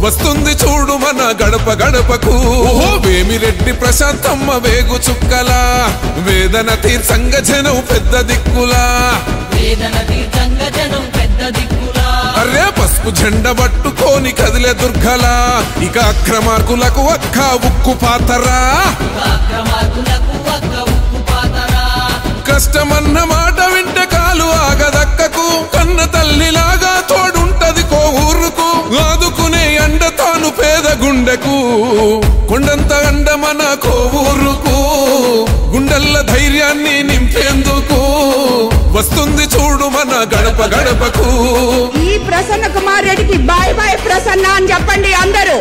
వస్తుంది చూడు మన గడప గడపకు వేమిరెడ్డి ప్రశాంతమ్మ వేగు చుక్కలా వేదన తీర్చంగ జనం పెద్ద దిక్కులా అరే పసుపు జెండ పట్టుకోని కదిలే దుర్గలా ఇక అక్రమార్కులకు అక్క ఉక్కు పాతరా కష్టమన్న మాట వింటే కాలు ఆగదక్కకు కన్న తల్లిలాగా తోడుంటది కోవూరుకు ఆదుకునే అండ తాను పేద గుండెకు కొండంత అండ మన కోవూరుకు గుండెల్ల ధైర్యాన్ని నింపేందుకు వస్తుంది చూడు మన గడప గడపకు ఈ ప్రసన్న కుమార్ రెడ్డికి బాయ్ బాయ్ ప్రసన్న అని చెప్పండి అందరూ.